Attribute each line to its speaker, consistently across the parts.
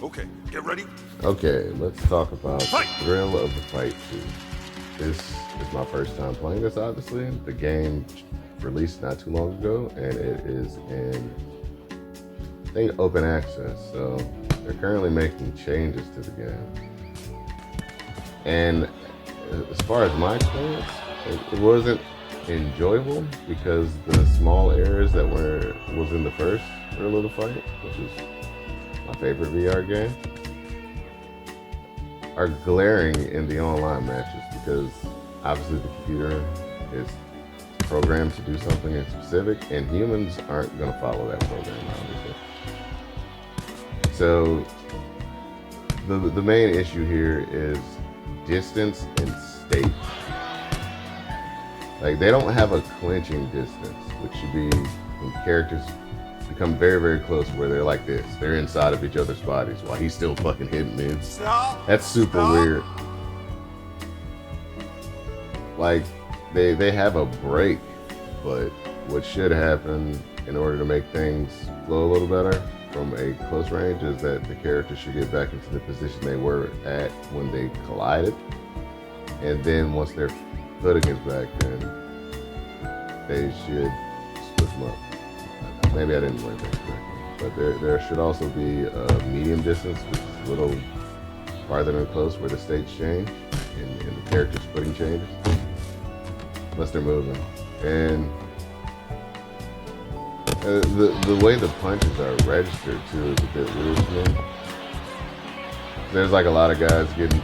Speaker 1: Okay, get ready.
Speaker 2: Okay, let's talk about
Speaker 1: Fight!
Speaker 2: the thrill of the fight scene. This is my first time playing this, obviously. The game released not too long ago, and it is in, I think, open access. So they're currently making changes to the game. And as far as my experience, it wasn't enjoyable because the small errors that was in the first thrill of the fight, which is my favorite VR game, are glaring in the online matches because obviously the computer is programmed to do something in specific, and humans aren't going to follow that program, obviously. So the main issue here is distance and state. Like, they don't have a clinching distance, which should be when characters become very, very close, where they're like this. They're inside of each other's bodies while he's still fucking hitting me. That's super weird. Like, they have a break, but what should happen in order to make things flow a little better from a close range is that the character should get back into the position they were at when they collided. And then once their footing is back, then they should split them up. Maybe I didn't write that correctly. But there should also be a medium distance, which is a little farther than close, where the states change and the character's footing changes. Unless they're moving. And the way the punches are registered too is a bit weird to me. There's like a lot of guys getting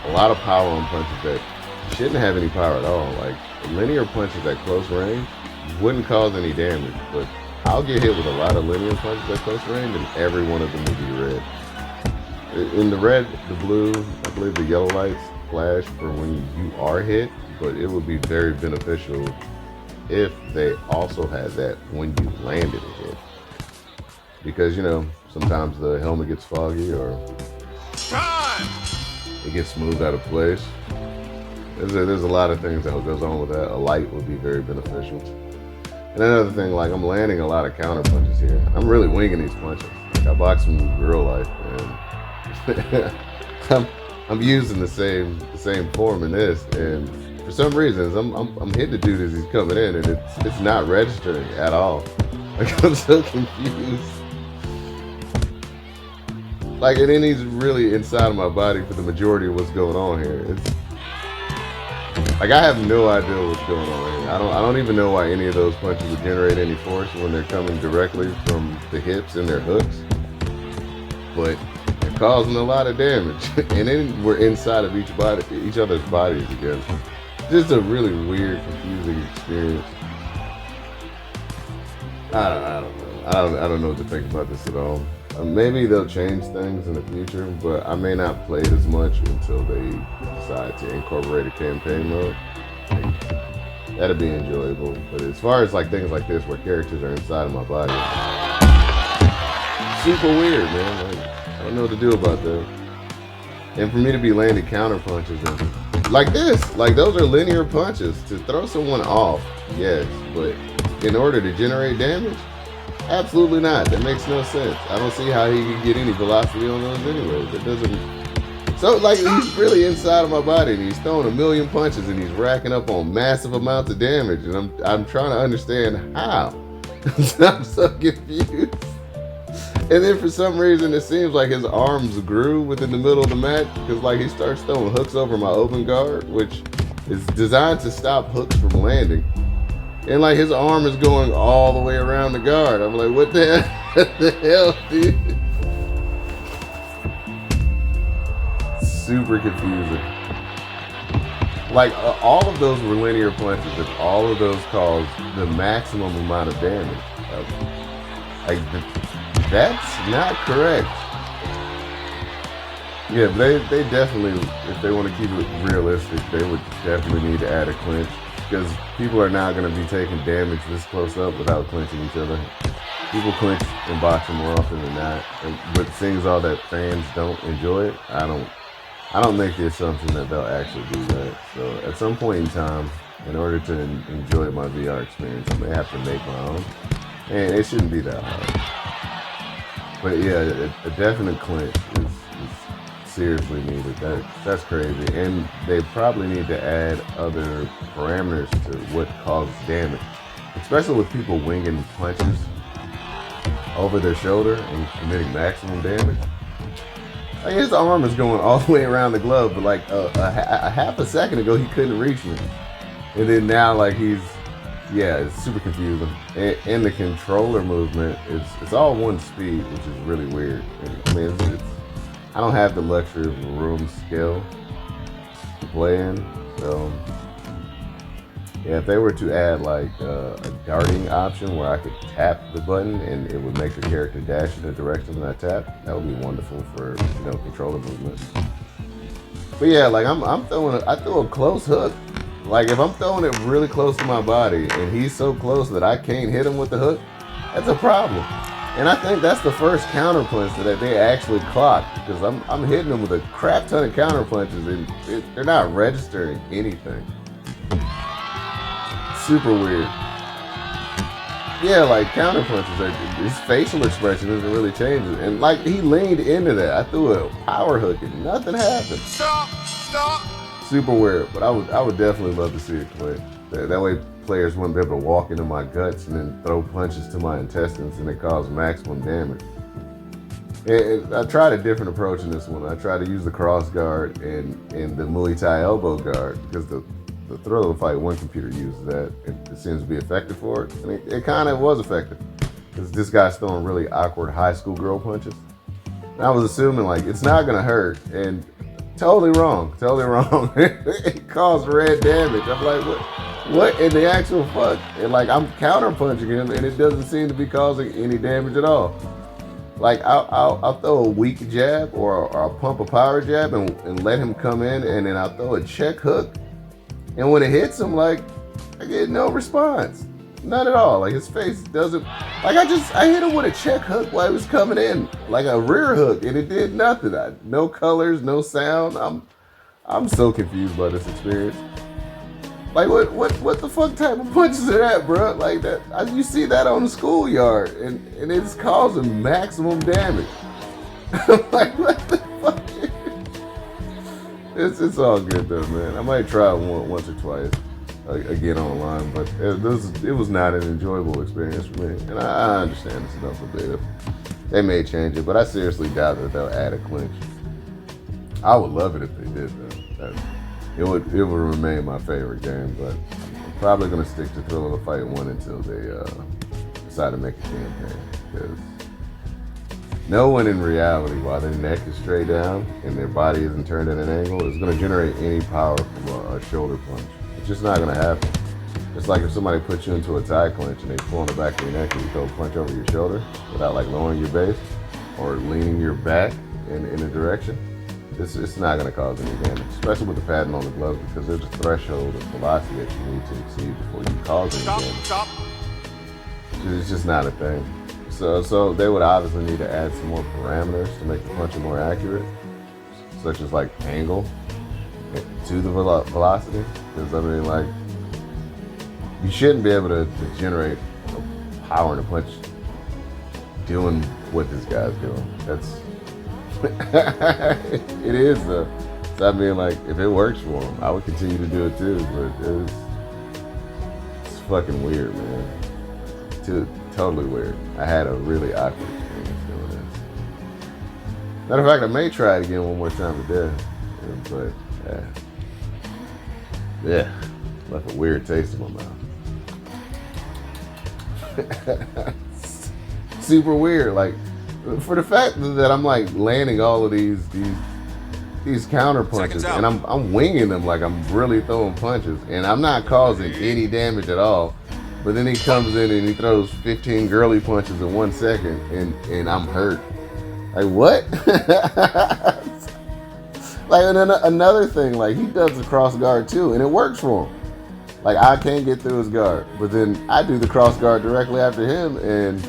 Speaker 2: a lot of power on punches that shouldn't have any power at all. Like, linear punches at close range wouldn't cause any damage, but I'll get hit with a lot of linear punches at close range, and every one of them will be red. In the red, the blue, I believe the yellow lights flash for when you are hit, but it would be very beneficial if they also had that when you landed a hit. Because, you know, sometimes the helmet gets foggy or it gets smoothed out of place. There's a lot of things that goes on with that. A light would be very beneficial. And another thing, like, I'm landing a lot of counter punches here. I'm really winging these punches. Like, I box in real life, and I'm using the same form in this, and for some reasons I'm hitting the dude as he's coming in, and it's not registering at all. Like, I'm so confused. Like, and then he's really inside of my body for the majority of what's going on here. It's like, I have no idea what's going on here. I don't even know why any of those punches would generate any force when they're coming directly from the hips and their hooks. But they're causing a lot of damage. And then we're inside of each other's bodies again. Just a really weird, confusing experience. I don't know. I don't know what to think about this at all. Maybe they'll change things in the future, but I may not play it as much until they decide to incorporate a campaign mode. That'd be enjoyable. But as far as like things like this where characters are inside of my body, super weird, man. Like, I don't know what to do about that. And for me to be landing counter punches and like this, like, those are linear punches. To throw someone off, yes, but in order to generate damage, absolutely not. That makes no sense. I don't see how he can get any velocity on those anyways. It doesn't. So, like, he's really inside of my body, and he's throwing a million punches, and he's racking up on massive amounts of damage, and I'm trying to understand how. I'm so confused. And then for some reason, it seems like his arms grew within the middle of the match, because, like, he starts throwing hooks over my open guard, which is designed to stop hooks from landing. And, like, his arm is going all the way around the guard. I'm like, what the hell, dude? Super confusing. Like, all of those were linear punches, and all of those caused the maximum amount of damage. That's not correct. Yeah, they definitely, if they want to keep it realistic, they would definitely need to add a clinch. Because people are not going to be taking damage this close up without clinching each other. People clinch in boxing more often than not. But seeing as all that fans don't enjoy it, I don't make the assumption that they'll actually do that. So at some point in time, in order to enjoy my VR experience, I may have to make my own. And it shouldn't be that hard. But yeah, a definite clinch is seriously needed. That's crazy, and they probably need to add other parameters to what causes damage, especially with people winging punches over their shoulder and committing maximum damage. Like his arm is going all the way around the glove, but like a half a second ago he couldn't reach me, and then now like yeah, it's super confusing. And the controller movement it's all one speed, which is really weird. I mean, I don't have the luxury of a room scale to play in, so yeah, if they were to add like a darting option where I could tap the button and it would make the character dash in the direction that I tap, that would be wonderful for controller movement. But yeah, like I throw a close hook. Like if I'm throwing it really close to my body and he's so close that I can't hit him with the hook, that's a problem. And I think that's the first counter punch that they actually clocked, because I'm hitting them with a crap ton of counter punches and they're not registering anything. Super weird. Yeah, like counter punches, his facial expression isn't really changing. And like he leaned into that. I threw a power hook and nothing happened. Stop. Super weird, but I would definitely love to see it play. That way players wouldn't be able to walk into my guts and then throw punches to my intestines and it cause maximum damage. I tried a different approach in this one. I tried to use the cross guard and the Muay Thai elbow guard, because the Thrill of the Fight 1 computer uses that. It seems to be effective for it. And it kind of was effective, because this guy's throwing really awkward high school girl punches. And I was assuming like it's not gonna hurt, and totally wrong. It caused red damage. I'm like, what in the actual fuck? And like I'm counter punching him, and it doesn't seem to be causing any damage at all. Like I'll throw a weak jab or I'll pump a power jab and let him come in, and then I'll throw a check hook, and when it hits him, like I get no response, none at all. Like his face doesn't. Like I hit him with a check hook while he was coming in, like a rear hook, and it did nothing. No colors, no sound. I'm so confused by this experience. Like what the fuck type of punches are that, bro? Like that, you see that on the schoolyard, and it's causing maximum damage. Like what the fuck? It's all good though, man. I might try it once or twice again online, but it was not an enjoyable experience for me. And I understand it's enough of it. They may change it, but I seriously doubt that they'll add a clinch. I would love it if they did though. It would remain my favorite game, but I'm probably gonna stick to Thrill of the Fight 1 until they decide to make a campaign. Because no one in reality, while their neck is straight down and their body isn't turned at an angle, is gonna generate any power from a shoulder punch. It's just not gonna happen. It's like if somebody puts you into a tie clinch and they pull on the back of your neck and you throw a punch over your shoulder without like lowering your base or leaning your back in a direction. It's not going to cause any damage, especially with the padding on the gloves, because there's a threshold of velocity that you need to exceed before you cause any damage. Stop. It's just not a thing. So they would obviously need to add some more parameters to make the punching more accurate, such as like angle to the velocity. Because I mean, like, you shouldn't be able to generate power in a punch doing what this guy's doing. That's it is though. So I mean, like, if it works for him, I would continue to do it too. But it's fucking weird, man. Totally weird. I had a really awkward experience doing this. Matter of fact, I may try it again one more time today. But yeah, left a weird taste in my mouth. Super weird, like. For the fact that I'm like landing all of these counter punches and I'm winging them like I'm really throwing punches and I'm not causing any damage at all, but then he comes in and he throws 15 girly punches in 1 second and I'm hurt. Like what? Like another thing, like he does the cross guard too and it works for him. Like I can't get through his guard, but then I do the cross guard directly after him and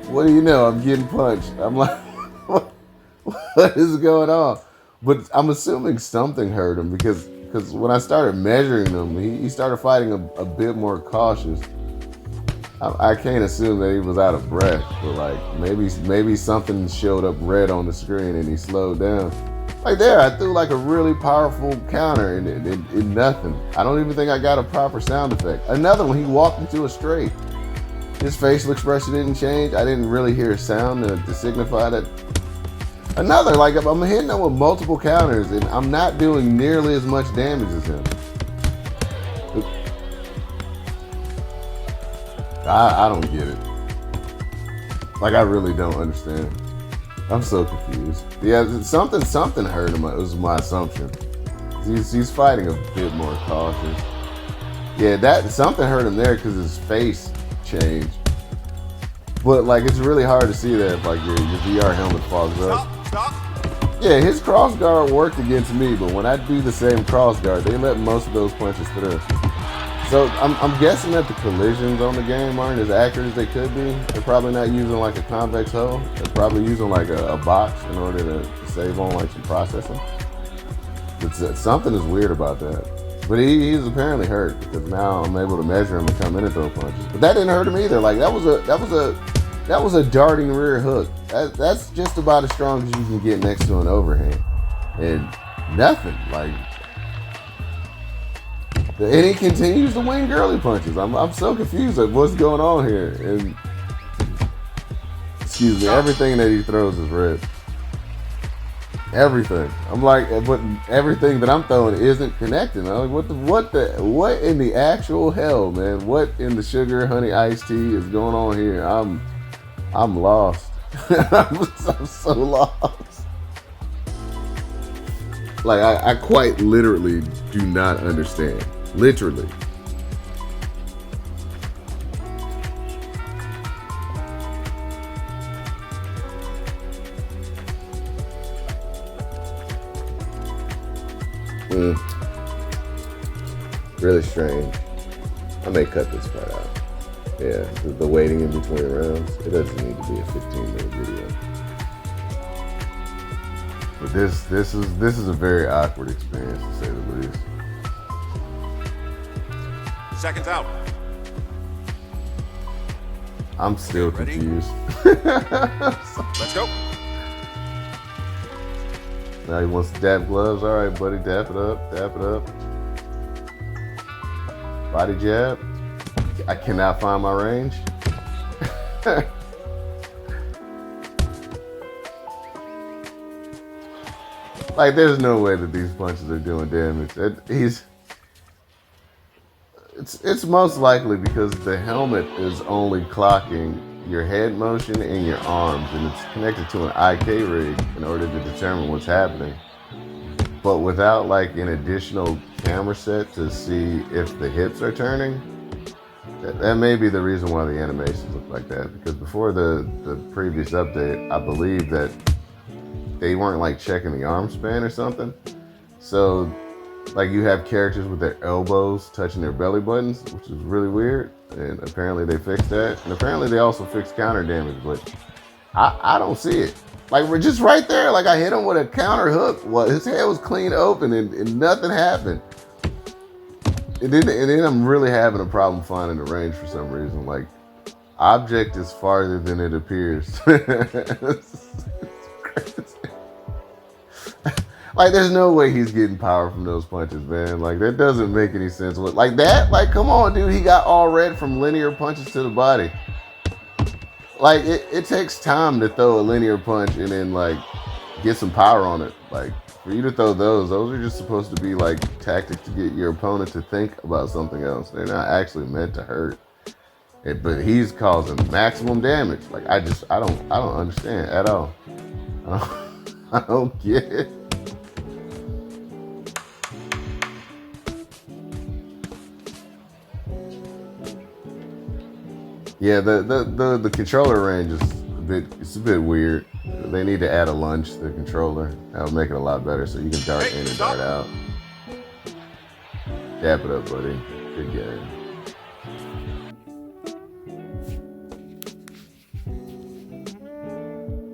Speaker 2: what do you know? I'm getting punched. I'm like, what is going on? But I'm assuming something hurt him because when I started measuring him, he started fighting a bit more cautious. I can't assume that he was out of breath, but like maybe something showed up red on the screen and he slowed down. Like there, I threw like a really powerful counter and it nothing. I don't even think I got a proper sound effect. Another one, he walked into a straight. His facial expression didn't change. I didn't really hear a sound to signify that. Another, like I'm hitting him with multiple counters and I'm not doing nearly as much damage as him. I don't get it. Like I really don't understand. I'm so confused. Yeah, something hurt him. It was my assumption. He's fighting a bit more cautious. Yeah, that something hurt him there because his face changed. But like it's really hard to see that if like your VR helmet fogs up. Stop. Yeah, his cross guard worked against me, but when I do the same cross guard, they let most of those punches through. So I'm guessing that the collisions on the game aren't as accurate as they could be. They're probably not using like a convex hull. They're probably using like a box in order to save on like some processing. But something is weird about that. But he's apparently hurt because now I'm able to measure him and come in and throw punches. But that didn't hurt him either. Like that was a darting rear hook. That's just about as strong as you can get next to an overhand. And nothing like. And he continues to win girly punches. I'm so confused at what's going on here. And excuse me, everything that he throws is red. Everything. I'm like, but everything that I'm throwing isn't connecting. I'm like, what in the actual hell, man? What in the sugar honey iced tea is going on here? I'm lost. I'm so lost. Like I quite literally do not understand. Literally. Really strange. I may cut this part out. Yeah, the waiting in between rounds. It doesn't need to be a 15-minute video. But this is a very awkward experience to say the least.
Speaker 1: Seconds out.
Speaker 2: I'm still confused.
Speaker 1: Let's go.
Speaker 2: Now he wants to dap gloves. All right, buddy, dap it up, dap it up. Body jab. I cannot find my range. Like, there's no way that these punches are doing damage. It's most likely because the helmet is only clocking your head motion and your arms, and it's connected to an IK rig in order to determine what's happening. But without like an additional camera set to see if the hips are turning, that may be the reason why the animations look like that. Because before the previous update, I believe that they weren't like checking the arm span or something. So like you have characters with their elbows touching their belly buttons, which is really weird. And apparently they fixed that. And apparently they also fixed counter damage, but I don't see it. Like we're just right there. Like I hit him with a counter hook. Well, his head was clean open and nothing happened. And then I'm really having a problem finding the range for some reason. Like object is farther than it appears. It's crazy. Like, there's no way he's getting power from those punches, man. Like, that doesn't make any sense. Like that? Like, come on, dude. He got all red from linear punches to the body. Like, it takes time to throw a linear punch and then, like, get some power on it. Like, for you to throw those are just supposed to be, like, tactics to get your opponent to think about something else. They're not actually meant to hurt. But he's causing maximum damage. Like, I don't understand at all. I don't get it. Yeah, the controller range is a bit weird. They need to add a lunge to the controller. That'll make it a lot better so you can dart in and dart out. Dap it up, buddy. Good game.